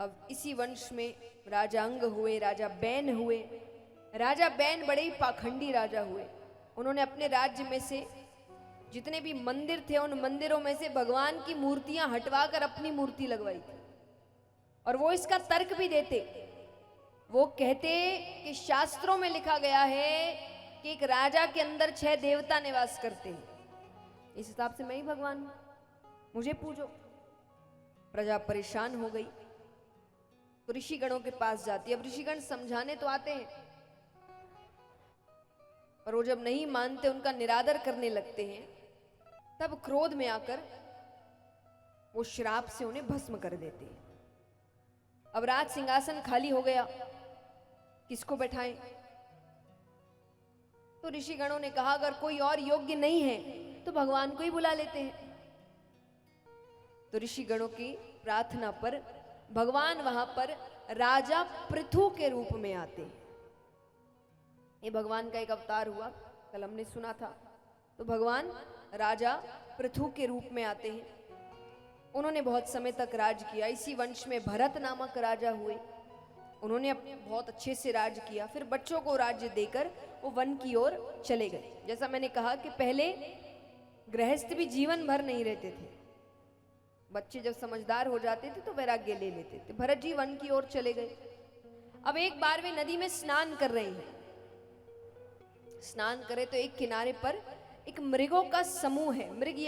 अब इसी वंश में राजा अंग हुए, राजा बैन हुए। राजा बैन बड़े ही पाखंडी राजा हुए। उन्होंने अपने राज्य में से जितने भी मंदिर थे उन मंदिरों में से भगवान की मूर्तियां हटवाकर अपनी मूर्ति लगवाई थी। और वो इसका तर्क भी देते, वो कहते कि शास्त्रों में लिखा गया है कि एक राजा के अंदर 6 देवता निवास करते हैं, इस हिसाब से मैं ही भगवान हूं, मुझे पूजो। प्रजा परेशान हो गई तो ऋषिगणों के पास जाती है। अब ऋषिगण समझाने तो आते हैं पर वो जब नहीं मानते, उनका निरादर करने लगते हैं, तब क्रोध में आकर वो श्राप से उन्हें भस्म कर देते हैं। अब राज सिंहासन खाली हो गया, किसको बैठाएं? तो ऋषिगणों ने कहा अगर कोई और योग्य नहीं है तो भगवान को ही बुला लेते हैं। तो ऋषिगणों की प्रार्थना पर भगवान वहां पर राजा पृथु के रूप में आते हैं। ये भगवान का एक अवतार हुआ, कल हमने सुना था। तो भगवान राजा पृथु के रूप में आते हैं। उन्होंने बहुत समय तक राज किया। इसी वंश में भरत नामक राजा हुए। उन्होंने बहुत अच्छे से राज किया। फिर बच्चों को राज्य देकर वो वन की ओर चले गए। जैसा मैंने कहा कि पहले गृहस्थ भी जीवन भर नहीं रहते थे, बच्चे जब समझदार हो जाते थे तो वैराग्य ले लेते थे। भरत जी वन की ओर चले गए। अब एक बार वे नदी में स्नान कर रहे हैं। स्नान करे तो एक किनारे पर एक मृगों का समूह है। मृग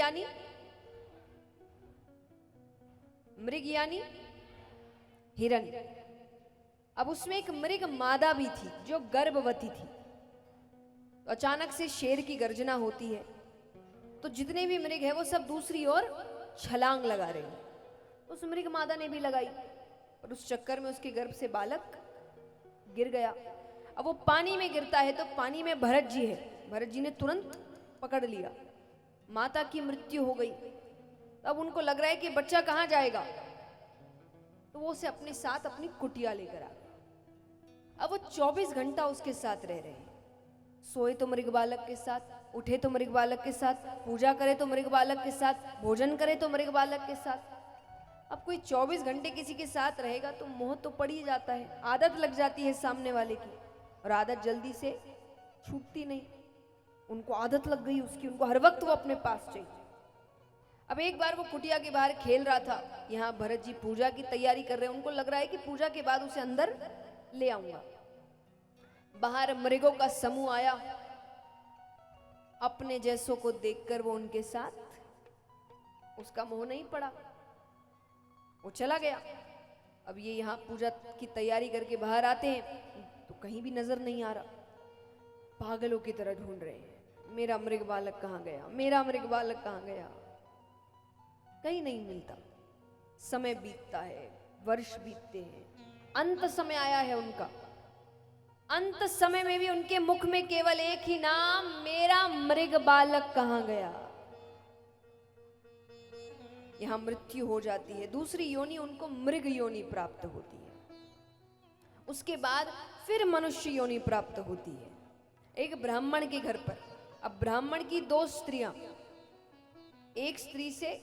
यानी हिरण। अब उसमें एक मृग मादा भी थी जो गर्भवती थी। तो अचानक से शेर की गर्जना होती है तो जितने भी मृग है वो सब दूसरी ओर छलांग लगा रहे हैं। उस मृग मादा ने भी लगाई और उस चक्कर में उसके गर्भ से बालक गिर गया। अब वो पानी में गिरता है तो पानी में भरत जी है। भरत जी ने तुरंत पकड़ लिया। माता की मृत्यु हो गई। अब उनको लग रहा है कि बच्चा कहां जाएगा, तो वो उसे अपने साथ अपनी कुटिया लेकर आ गए। अब वो 24 घंटा उसके साथ रह रहे हैं। सोए तो मृग बालक के साथ, उठे तो मृग बालक के साथ, पूजा करे तो मृग बालक के साथ, भोजन करे तो मृग बालक के साथ। अब कोई 24 घंटे किसी के साथ रहेगा तो मोह तो पड़ ही जाता है, आदत लग जाती है सामने वाले की, और आदत जल्दी से छूटती नहीं। उनको आदत लग गई उसकी, उनको हर वक्त वो अपने पास चाहिए। अब एक बार वो कुटिया के बाहर खेल रहा था, यहाँ भरत जी पूजा की तैयारी कर रहे हैं। उनको लग रहा है कि पूजा के बाद उसे अंदर ले आऊंगा। बाहर मृगों का समूह आया। अपने जैसों को देखकर वो उनके साथ, उसका मोह नहीं पड़ा, वो चला गया। अब ये यहाँ पूजा की तैयारी करके बाहर आते हैं तो कहीं भी नजर नहीं आ रहा। पागलों की तरह ढूंढ रहे हैं, मेरा मृग बालक कहाँ गया, मेरा मृग बालक कहाँ गया। कहीं नहीं मिलता। समय बीतता है, वर्ष बीतते हैं। अंत समय आया है उनका। अंत समय में भी उनके मुख में केवल एक ही नाम, मेरा मृग बालक कहां गया। यहां मृत्यु हो जाती है। दूसरी योनि उनको मृग योनि प्राप्त होती है। उसके बाद फिर मनुष्य योनि प्राप्त होती है एक ब्राह्मण के घर पर। अब ब्राह्मण की 2 स्त्रियां, एक स्त्री से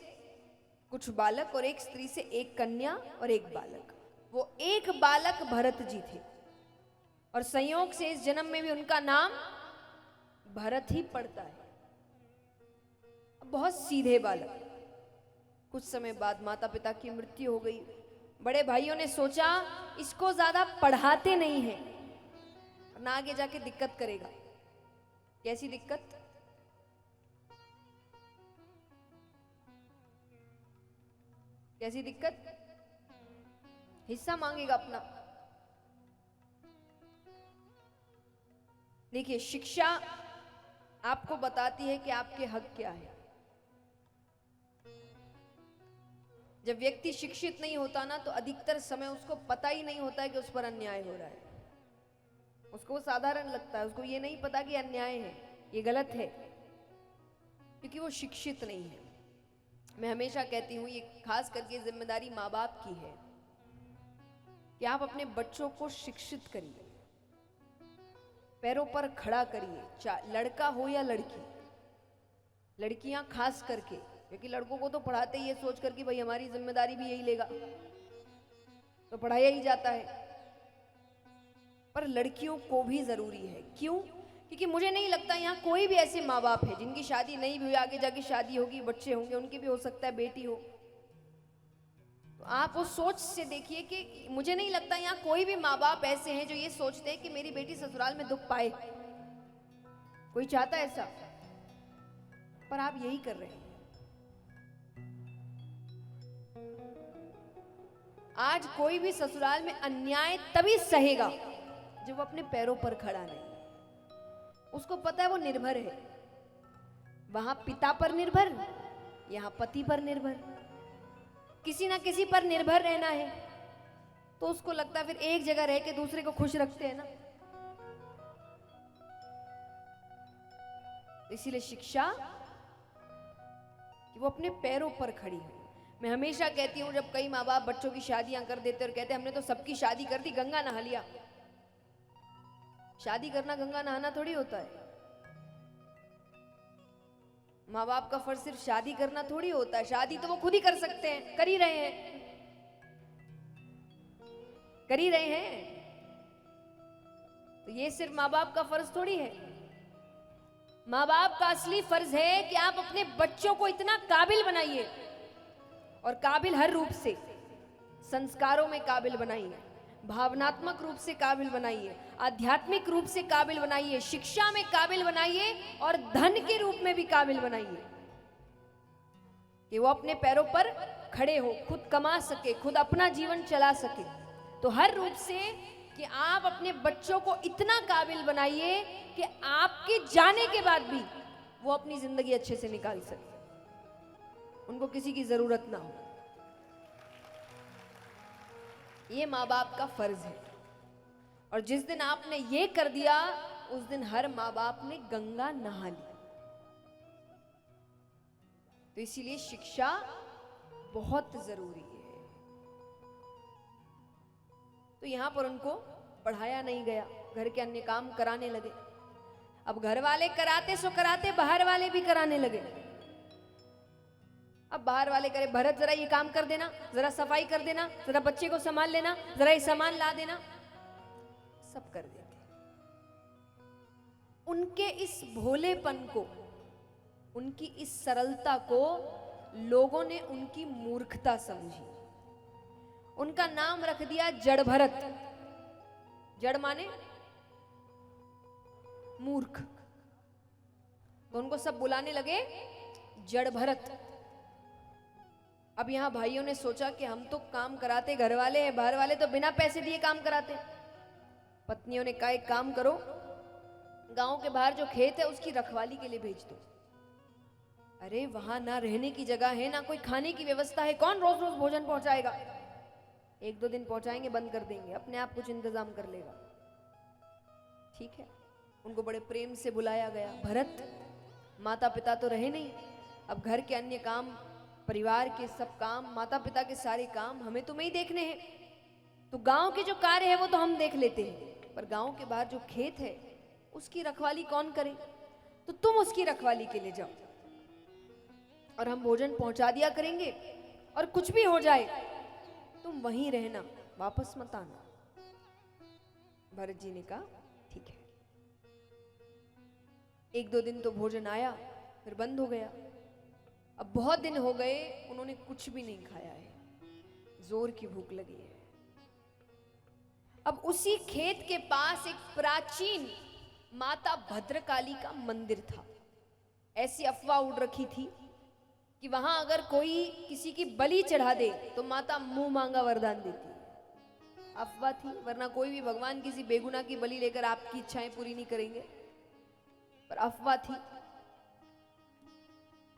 कुछ बालक और एक स्त्री से एक कन्या और एक बालक। वो एक बालक भरत जी थे और संयोग से इस जन्म में भी उनका नाम भरत ही पड़ता है। बहुत सीधे बालक। कुछ समय बाद माता पिता की मृत्यु हो गई। बड़े भाइयों ने सोचा इसको ज्यादा पढ़ाते नहीं हैं, ना आगे जाके दिक्कत करेगा। कैसी दिक्कत? कैसी दिक्कत? हिस्सा मांगेगा अपना। देखिए, शिक्षा आपको बताती है कि आपके हक क्या है। जब व्यक्ति शिक्षित नहीं होता ना, तो अधिकतर समय उसको पता ही नहीं होता है कि उस पर अन्याय हो रहा है। उसको साधारण लगता है, उसको ये नहीं पता कि अन्याय है, ये गलत है, क्योंकि वो शिक्षित नहीं है। मैं हमेशा कहती हूँ, ये खास करके जिम्मेदारी माँ बाप की है कि आप अपने बच्चों को शिक्षित करिए, पैरों पर खड़ा करिए, लड़का हो या लड़की। लड़कियां खास करके, क्योंकि लड़कों को तो पढ़ाते ही ये सोच कर कि भाई हमारी जिम्मेदारी भी यही लेगा। तो पढ़ाया ही जाता है। पर लड़कियों को भी जरूरी है। क्यों? क्योंकि मुझे नहीं लगता यहाँ कोई भी ऐसे माँ बाप है जिनकी शादी नहीं भी हुई, आगे जाके शादी होगी, बच्चे होंगे, उनकी भी हो सकता है बेटी हो। तो आप उस सोच से देखिए कि मुझे नहीं लगता यहाँ कोई भी माँ बाप ऐसे हैं जो ये सोचते हैं कि मेरी बेटी ससुराल में दुख पाए। कोई चाहता है ऐसा? पर आप यही कर रहे हैं। आज कोई भी ससुराल में अन्याय तभी सहेगा जब वो अपने पैरों पर खड़ा नहीं। उसको पता है वो निर्भर है, वहां पिता पर निर्भर, यहां पति पर निर्भर, किसी ना किसी पर निर्भर रहना है। तो उसको लगता है फिर एक जगह रह के दूसरे को खुश रखते हैं ना। इसीलिए शिक्षा कि वो अपने पैरों पर खड़ी हो। मैं हमेशा कहती हूँ, जब कई माँ बाप बच्चों की शादियां कर देते और कहते हमने तो सबकी शादी कर दी, गंगा नहा लिया। शादी करना गंगा नहाना थोड़ी होता है। माँ बाप का फर्ज सिर्फ शादी करना थोड़ी होता है। शादी तो वो खुद ही कर सकते हैं, कर ही रहे हैं, कर ही रहे हैं। तो ये सिर्फ माँ बाप का फर्ज थोड़ी है। माँ बाप का असली फर्ज है कि आप अपने बच्चों को इतना काबिल बनाइए, और काबिल हर रूप से, संस्कारों में काबिल बनाइए, भावनात्मक रूप से काबिल बनाइए, आध्यात्मिक रूप से काबिल बनाइए, शिक्षा में काबिल बनाइए, और धन के रूप में भी काबिल बनाइए कि वो अपने पैरों पर खड़े हो, खुद कमा सके, खुद अपना जीवन चला सके। तो हर रूप से कि आप अपने बच्चों को इतना काबिल बनाइए कि आपके जाने के बाद भी वो अपनी जिंदगी अच्छे से निकाल सके, उनको किसी की जरूरत ना हो। ये माँ बाप का फर्ज है। और जिस दिन आपने ये कर दिया, उस दिन हर माँ बाप ने गंगा नहा ली। तो इसीलिए शिक्षा बहुत जरूरी है। तो यहां पर उनको पढ़ाया नहीं गया, घर के अन्य काम कराने लगे। अब घर वाले कराते सो कराते, बाहर वाले भी कराने लगे। अब बाहर वाले करे, भरत जरा ये काम कर देना, जरा सफाई कर देना, जरा बच्चे को संभाल लेना, जरा ये सामान ला देना, सब कर देते। उनके इस भोलेपन को, उनकी इस सरलता को लोगों ने उनकी मूर्खता समझी। उनका नाम रख दिया जड़ भरत। जड़ माने मूर्ख। तो उनको सब बुलाने लगे जड़ भरत। अब यहां भाइयों ने सोचा कि हम तो काम कराते घर वाले हैं, बाहर वाले तो बिना पैसे दिए काम कराते। पत्नियों ने कहा एक काम करो, गांव के बाहर जो खेत है उसकी रखवाली के लिए भेज दो। अरे वहां ना रहने की जगह है, ना कोई खाने की व्यवस्था है, कौन रोज रोज भोजन पहुंचाएगा? एक दो दिन पहुंचाएंगे, बंद कर देंगे, अपने आप कुछ इंतजाम कर लेगा। ठीक है, उनको बड़े प्रेम से बुलाया गया। भरत, माता पिता तो रहे नहीं, अब घर के अन्य काम, परिवार के सब काम, माता पिता के सारे काम हमें तुम्हें ही देखने हैं। तो गांव के जो कार्य है वो तो हम देख लेते हैं, पर गांव के बाहर जो खेत है उसकी रखवाली कौन करे? तो तुम उसकी रखवाली के लिए जाओ, और हम भोजन पहुंचा दिया करेंगे, और कुछ भी हो जाए तुम वहीं रहना, वापस मत आना। भरत जी ने कहा ठीक है। एक दो दिन तो भोजन आया, फिर बंद हो गया। अब बहुत दिन हो गए, उन्होंने कुछ भी नहीं खाया है, जोर की भूख लगी है। अब उसी खेत के पास एक प्राचीन माता भद्रकाली का मंदिर था। ऐसी अफवाह उड़ रखी थी कि वहां अगर कोई किसी की बलि चढ़ा दे तो माता मुंह मांगा वरदान देती है। अफवाह थी, वरना कोई भी भगवान किसी बेगुनाह की बलि लेकर आपकी इच्छाएं पूरी नहीं करेंगे। पर अफवाह थी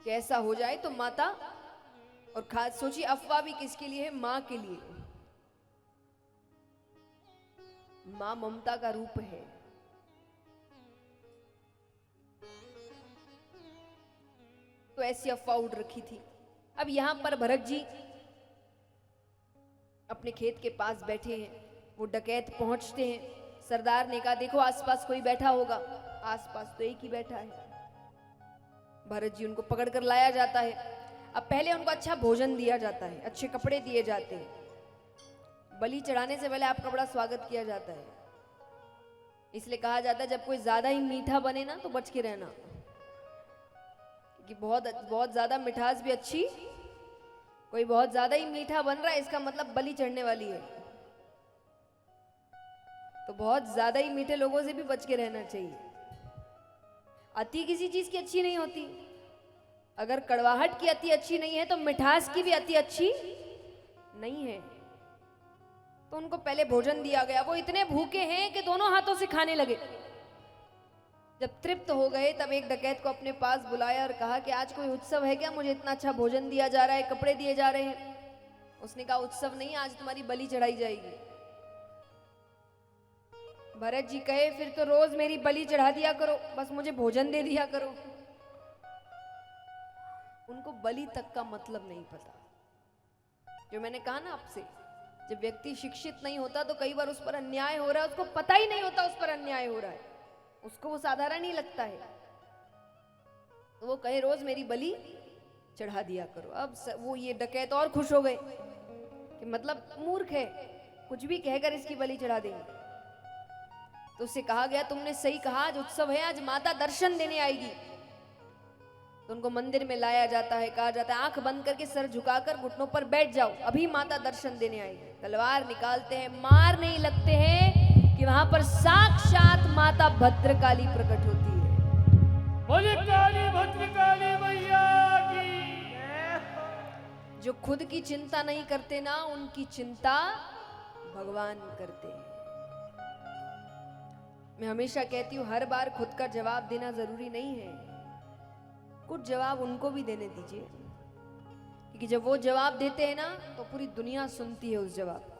कि ऐसा हो जाए तो माता, और खास सोचिए अफवाह भी किसके लिए है? मां के लिए। मां ममता का रूप है। तो ऐसी अफवाह उड़ रखी थी। अब यहां पर भरत जी अपने खेत के पास बैठे हैं। वो डकैत पहुंचते हैं। सरदार ने कहा देखो आसपास कोई बैठा होगा। आसपास तो एक ही बैठा है। भरत जी उनको पकड़ कर लाया जाता है। अब पहले उनको अच्छा भोजन दिया जाता है, अच्छे कपड़े दिए जाते हैं। बलि चढ़ाने से पहले आपका बड़ा स्वागत किया जाता है। इसलिए कहा जाता है जब कोई ज्यादा ही मीठा बने ना तो बच के रहना, कि बहुत बहुत ज्यादा मिठास भी अच्छी, कोई बहुत ज्यादा ही मीठा बन रहा है इसका मतलब बलि चढ़ने वाली है। तो बहुत ज्यादा ही मीठे लोगों से भी बच के रहना चाहिए। अति किसी चीज की अच्छी नहीं होती। अगर कड़वाहट की अति अच्छी नहीं है तो मिठास की भी अति अच्छी नहीं है। तो उनको पहले भोजन दिया गया। वो इतने भूखे हैं कि दोनों हाथों से खाने लगे। जब तृप्त हो गए तब एक डकैत को अपने पास बुलाया और कहा कि आज कोई उत्सव है क्या, मुझे इतना अच्छा भोजन दिया जा रहा है, कपड़े दिए जा रहे हैं। उसने कहा उत्सव नहीं, आज तुम्हारी बलि चढ़ाई जाएगी। भरत जी कहे फिर तो रोज मेरी बलि चढ़ा दिया करो, बस मुझे भोजन दे दिया करो। उनको बलि तक का मतलब नहीं पता। जो मैंने कहा ना आपसे, जब व्यक्ति शिक्षित नहीं होता तो कई बार उस पर अन्याय हो रहा है, उसको पता ही नहीं होता उस पर अन्याय हो रहा है, उसको वो साधारण ही लगता है। तो वो कहे रोज मेरी बलि चढ़ा दिया करो। अब वो ये डकैत और खुश हो गए कि मतलब मूर्ख है, कुछ भी कहकर इसकी बलि चढ़ा देंगे। तो उससे कहा गया तुमने सही कहा, आज उत्सव है, आज माता दर्शन देने आएगी। तो उनको मंदिर में लाया जाता है, कहा जाता है आंख बंद करके सर झुकाकर घुटनों पर बैठ जाओ, अभी माता दर्शन देने आएगी। तलवार निकालते हैं, मार नहीं लगते हैं कि वहां पर साक्षात माता भद्रकाली प्रकट होती है। बोले काली भद्रकाली मैया की। जो खुद की चिंता नहीं करते ना, उनकी चिंता भगवान करते हैं। मैं हमेशा कहती हूँ हर बार खुद का जवाब देना जरूरी नहीं है, कुछ जवाब उनको भी देने दीजिए, क्योंकि जब वो जवाब देते हैं ना तो पूरी दुनिया सुनती है उस जवाब को।